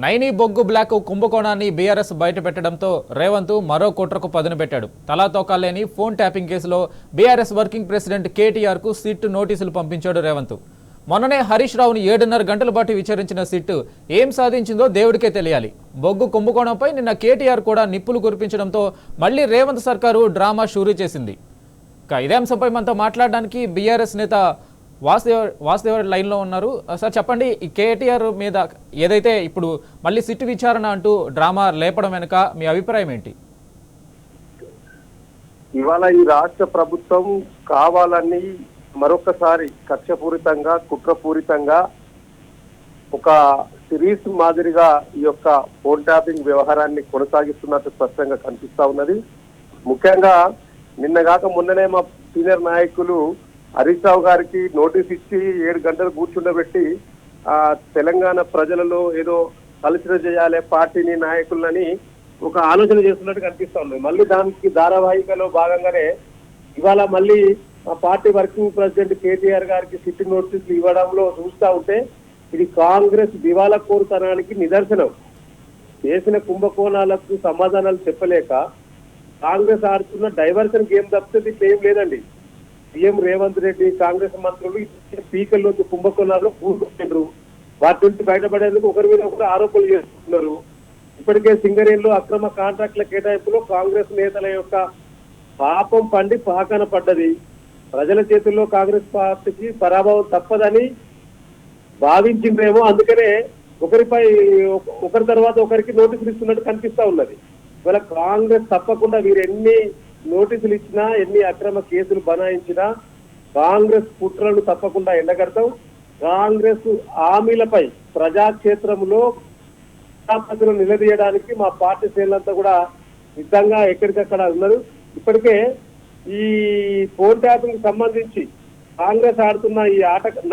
నైని బొగ్గు black కుంభకోణాన్ని BRS బయటపెట్టడంతో Revanth మరో కుట్రకు పదును పెట్టాడు. తలాతోకాలేని ఫోన్ ట్యాపింగ్ కేసులో బీఆర్ఎస్ వర్కింగ్ ప్రెసిడెంట్ కేటీఆర్ కు సిట్ నోటీసులు పంపించాడు రేవంత్. మొన్ననే హరీష్ రావుని 7.5 గంటల పాటు విచారించిన సిట్ ఏం సాధించిందో దేవుడికే తెలియాలి. బొగ్గు కుంభకోణంపై నిన్న కేటీఆర్ కూడా నిప్పులు కురిపించడంతో మళ్లీ రేవంత్ సర్కారు డ్రామా షూరు చేసింది. ఇదే అంశంపై మనతో మాట్లాడడానికి బీఆర్ఎస్ నేత వాసుదేవ లైన్లో ఉన్నారు. సార్ చెప్పండి, ఈ కేటీఆర్ మీద ఏదైతే ఇప్పుడు మళ్ళీ సిట్ విచారణ అంటూ డ్రామా లేపడం వెనుక మీ అభిప్రాయం ఏంటి? ఇవాళ ఈ రాష్ట్ర ప్రభుత్వం కావాలని మరొకసారి కక్షపూరితంగా కుట్రపూరితంగా ఒక సిరీస్ మాదిరిగా ఈ యొక్క ఫోన్ ట్యాపింగ్ వ్యవహారాన్ని కొనసాగిస్తున్నట్టు స్పష్టంగా కనిపిస్తా ఉన్నది. ముఖ్యంగా నిన్నగాక మొన్ననే మా సీనియర్ నాయకులు హరీష్ రావు గారికి నోటీస్ ఇచ్చి 7 గంటలు కూర్చుండబెట్టి తెలంగాణ ప్రజలలో ఏదో కలుషిత చేయాలి పార్టీని నాయకులని ఒక ఆలోచన చేస్తున్నట్టు కనిపిస్తా ఉంది. మళ్ళీ దానికి ధారావాహికలో భాగంగానే ఇవాళ మళ్ళీ మా పార్టీ వర్కింగ్ ప్రెసిడెంట్ కేటీఆర్ గారికి సిట్టింగ్ నోటీసులు ఇవ్వడంలో చూస్తా ఉంటే ఇది కాంగ్రెస్ దివాలా కోరుతనానికి నిదర్శనం. చేసిన కుంభకోణాలకు సమాధానాలు చెప్పలేక కాంగ్రెస్ ఆడుతున్న డైవర్షన్ గేమ్ తప్పితే ఏం లేదండి. సీఎం రేవంత్ రెడ్డి కాంగ్రెస్ మంత్రులు స్పీకర్లోకి కుంభకోణాల్లో కూర్చుంటారు. వాటి నుంచి బయటపడేందుకు ఒకరి మీద ఒకరు ఆరోపణలు చేస్తున్నారు. ఇప్పటికే సింగరేణిలో అక్రమ కాంట్రాక్టుల కేటాయింపులో కాంగ్రెస్ నేతల యొక్క పాపం పండి పాకన పడ్డది. ప్రజల చేతుల్లో కాంగ్రెస్ పార్టీకి పరాభవం తప్పదని భావించిందేమో, అందుకనే ఒకరి తర్వాత ఒకరికి నోటీసులు ఇస్తున్నట్టు కనిపిస్తా ఉన్నది. ఇవాళ కాంగ్రెస్ తప్పకుండా వీరు ఎన్ని నోటీసులు ఇచ్చినా ఎన్ని అక్రమ కేసులు బనాయించినా కాంగ్రెస్ కుట్రలు తప్పకుండా ఎండగడతాం. కాంగ్రెస్ హామీలపై ప్రజాక్షేత్రంలో నిలదీయడానికి మా పార్టీ శ్రేణులంతా కూడా సిద్ధంగా ఎక్కడికక్కడ ఉన్నారు. ఇప్పటికే ఈ ఫోన్ ట్యాపింగ్ సంబంధించి కాంగ్రెస్ ఆడుతున్న ఈ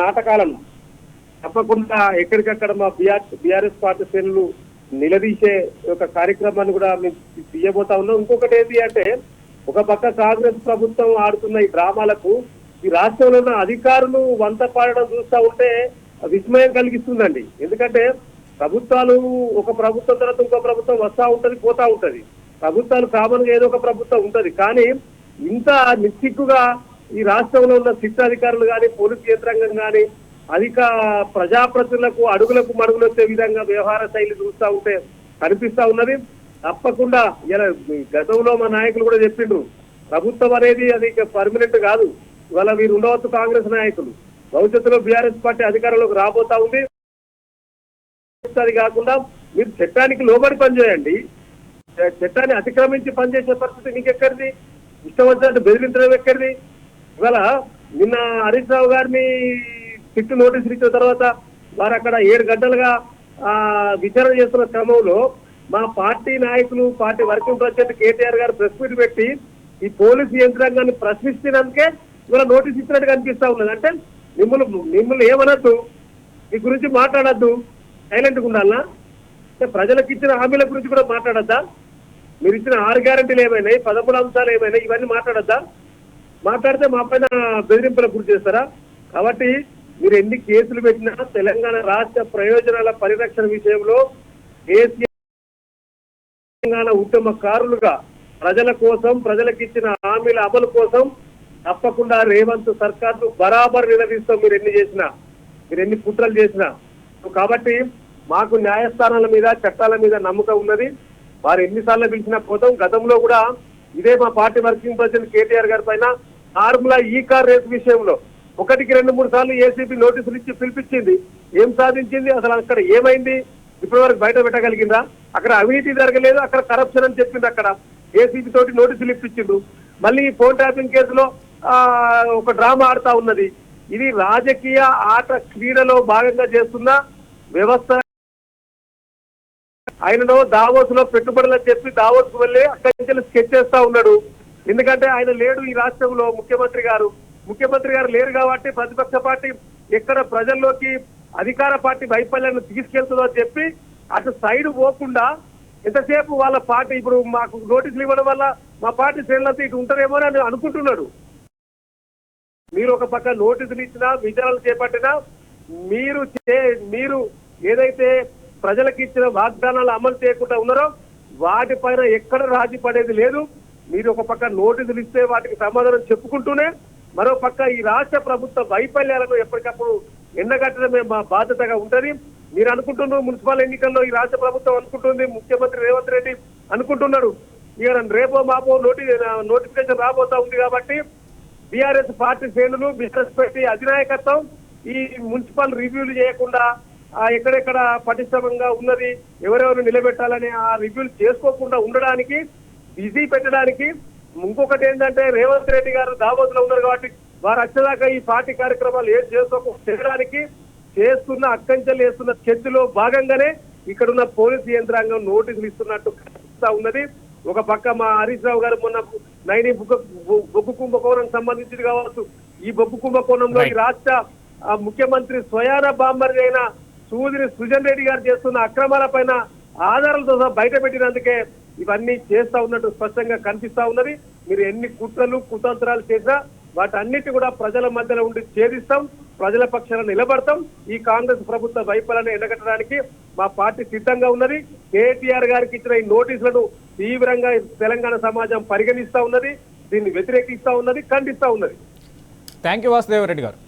నాటకాలను తప్పకుండా ఎక్కడికక్కడ మా బీఆర్ఎస్ పార్టీ శ్రేణులు నిలదీసే ఒక కార్యక్రమాన్ని కూడా మేము తీయబోతా ఉన్నాం. ఇంకొకటి ఏంటి అంటే, ఒక పక్క కాంగ్రెస్ ప్రభుత్వం ఆడుతున్న ఈ డ్రామాలకు ఈ రాష్ట్రంలో ఉన్న అధికారులు వంత పాడడం చూస్తా ఉంటే విస్మయం కలిగిస్తుందండి. ఎందుకంటే ప్రభుత్వాలు ఒక ప్రభుత్వం తర్వాత ఇంకో ప్రభుత్వం వస్తా ఉంటది పోతా ఉంటది. ప్రభుత్వాలు కామన్ గా ఏదో ఒక ప్రభుత్వం ఉంటది. కానీ ఇంత నిస్సిగ్గుగా ఈ రాష్ట్రంలో ఉన్న శిక్ష అధికారులు కానీ పోలీసు యంత్రాంగం కానీ అధిక ప్రజాప్రతినిధులకు అడుగులకు మడుగులు వచ్చే విధంగా వ్యవహార శైలి చూస్తా ఉంటే కనిపిస్తా ఉన్నది. తప్పకుండా ఇలా గతంలో మా నాయకులు కూడా చెప్పిండ్రు, ప్రభుత్వం అనేది అది పర్మనెంట్ కాదు. ఇవాళ వీరు ఉండవచ్చు కాంగ్రెస్ నాయకులు, భవిష్యత్తులో బీఆర్ఎస్ పార్టీ అధికారంలోకి రాబోతా ఉంది. అది కాకుండా మీరు చట్టానికి లోబడి పనిచేయండి, చట్టాన్ని అతిక్రమించి పనిచేసే పరిస్థితి నీకెక్కడిది? ఇష్టం వచ్చినట్టు బెదిరించడం ఎక్కడిది? ఇవాళ నిన్న హరీష్ రావు గారిని సిట్ నోటీసులు ఇచ్చిన తర్వాత వారు అక్కడ 7 గంటలుగా విచారణ చేస్తున్న క్రమంలో మా పార్టీ నాయకులు పార్టీ వర్కింగ్ ప్రెసిడెంట్ కేటీఆర్ గారు ప్రెస్ మీట్ పెట్టి ఈ పోలీసు యంత్రాంగాన్ని ప్రశ్నిస్తున్నందుకే ఇవాళ నోటీస్ ఇచ్చినట్టు కనిపిస్తా ఉన్నది. అంటే మిమ్మల్ని ఏమనద్దు, మీ గురించి మాట్లాడద్దు, సైలెంట్గా ఉండాలనా? అంటే ప్రజలకు ఇచ్చిన హామీల గురించి కూడా మాట్లాడద్దా? మీరు ఇచ్చిన 6 గ్యారెంటీలు ఏమైనాయి, 13 అంశాలు ఏమైనాయి, ఇవన్నీ మాట్లాడద్దా? మాట్లాడితే మా పైన బెదిరింపులకు గురి చేస్తారా? కాబట్టి మీరు ఎన్ని కేసులు పెట్టినా తెలంగాణ రాష్ట్ర ప్రయోజనాల పరిరక్షణ విషయంలో తెలంగాణ ఉద్యమకారులుగా ప్రజల కోసం ప్రజలకు ఇచ్చిన హామీల అమలు కోసం తప్పకుండా రేవంత్ సర్కార్ను బరాబర్ నిలదీస్తాం. మీరు ఎన్ని కుట్రలు చేసినా. కాబట్టి మాకు న్యాయస్థానాల మీద చట్టాల మీద నమ్మకం ఉన్నది. వారు ఎన్నిసార్లు పిలిచినా పోతాం. గతంలో కూడా ఇదే మా పార్టీ వర్కింగ్ ప్రెసిడెంట్ కేటీఆర్ గారి పైన ఫార్ములా ఈ కార్ రేసు విషయంలో 1-2-3 సార్లు ఏసీబీ నోటీసులు ఇచ్చి పిలిపించింది. ఏం సాధించింది? అసలు అక్కడ ఏమైంది? ఇప్పటి వరకు బయట పెట్టగలిగిందా? అక్కడ అవినీతి జరగలేదు, అక్కడ కరప్షన్ అని చెప్పింది. అక్కడ ఏసీబీ తోటి నోటీసులు ఇప్పించిండు. మళ్ళీ ఫోన్ ట్యాపింగ్ కేసులో ఒక డ్రామా ఆడుతా ఉన్నది. ఇది రాజకీయ ఆట క్రీడలో భాగంగా చేస్తున్న వ్యవస్థ. ఆయనను దావోస్ లో పెట్టుబడులని చెప్పి దావోస్ కు వెళ్ళి అక్కడి నుంచి స్కెచ్ చేస్తా ఉన్నాడు. ఎందుకంటే ఆయన లేడు ఈ రాష్ట్రంలో. ముఖ్యమంత్రి గారు లేరు కాబట్టి ప్రతిపక్ష పార్టీ ఎక్కడ ప్రజల్లోకి అధికార పార్టీ వైఫల్యాన్ని తీసుకెళ్తుందో అని చెప్పి అటు సైడ్ పోకుండా ఎంతసేపు వాళ్ళ పార్టీ ఇప్పుడు మాకు నోటీసులు ఇవ్వడం వల్ల మా పార్టీ శ్రేణులంతా ఇటు ఉంటారేమో అని అనుకుంటున్నాడు. మీరు ఒక పక్క నోటీసులు ఇచ్చినా విచారణలు చేపట్టినా మీరు ఏదైతే ప్రజలకు ఇచ్చిన వాగ్దానాలు అమలు చేయకుండా ఉన్నారో వాటిపైన ఎక్కడ రాజీ పడేది లేదు. మీరు ఒక పక్క నోటీసులు ఇస్తే వాటికి సమాధానం చెప్పుకుంటూనే మరో పక్క ఈ రాష్ట్ర ప్రభుత్వ వైఫల్యాలను ఎప్పటికప్పుడు ఎండగట్టడమే మా బాధ్యతగా ఉంటది. మీరు అనుకుంటున్నారు మున్సిపల్ ఎన్నికల్లో ఈ రాష్ట్ర ప్రభుత్వం అనుకుంటుంది, ముఖ్యమంత్రి రేవంత్ రెడ్డి అనుకుంటున్నాడు ఇక రేపో మాపో నోటిఫికేషన్ రాబోతా ఉంది కాబట్టి బీఆర్ఎస్ పార్టీ శ్రేణులు బీఆర్ఎస్ పార్టీ అధినాయకత్వం ఈ మున్సిపల్ రివ్యూలు చేయకుండా ఎక్కడెక్కడ పటిష్టంగా ఉన్నది ఎవరెవరు నిలబెట్టాలని ఆ రివ్యూలు చేసుకోకుండా ఉండడానికి బిజీ పెట్టడానికి ఇంకొకటి ఏంటంటే రేవంత్ రెడ్డి గారు దావోతులో ఉన్నారు కాబట్టి వారు వచ్చేదాకా ఈ పార్టీ కార్యక్రమాలు ఏం చేయడానికి చేస్తున్న అక్కంచెలు వేస్తున్న చర్చలో భాగంగానే ఇక్కడున్న పోలీసు యంత్రాంగం నోటీసులు ఇస్తున్నట్టు కనిపిస్తా ఉన్నది. ఒక పక్క మా హరీష్ రావు గారు మొన్న నైని బొగ్గు కుంభకోణం సంబంధించింది కావచ్చు. ఈ బొగ్గు కుంభకోణంలో ఈ రాష్ట్ర ముఖ్యమంత్రి స్వయాన బాంబర్ అయిన సూదిని సుజన్ రెడ్డి గారు చేస్తున్న అక్రమాల పైన ఆధారాలతో సహా బయట పెట్టినందుకే ఇవన్నీ చేస్తా ఉన్నట్టు స్పష్టంగా కనిపిస్తా ఉన్నది. మీరు ఎన్ని కుట్రలు కుతంత్రాలు చేసినా వాటన్నిటి కూడా ప్రజల మధ్యలో ఉండి ఛేదిస్తాం, ప్రజల పక్షాన నిలబడతాం. ఈ కాంగ్రెస్ ప్రభుత్వ వైఫల్యాన్ని ఎండగట్టడానికి మా పార్టీ సిద్ధంగా ఉన్నది. కేటీఆర్ గారికి ఇచ్చిన ఈ నోటీసులను తీవ్రంగా తెలంగాణ సమాజం పరిగణిస్తా ఉన్నది, దీన్ని వ్యతిరేకిస్తా ఉన్నది, ఖండిస్తా ఉన్నది. థ్యాంక్ యూ వాసుదేవ్ రెడ్డి గారు.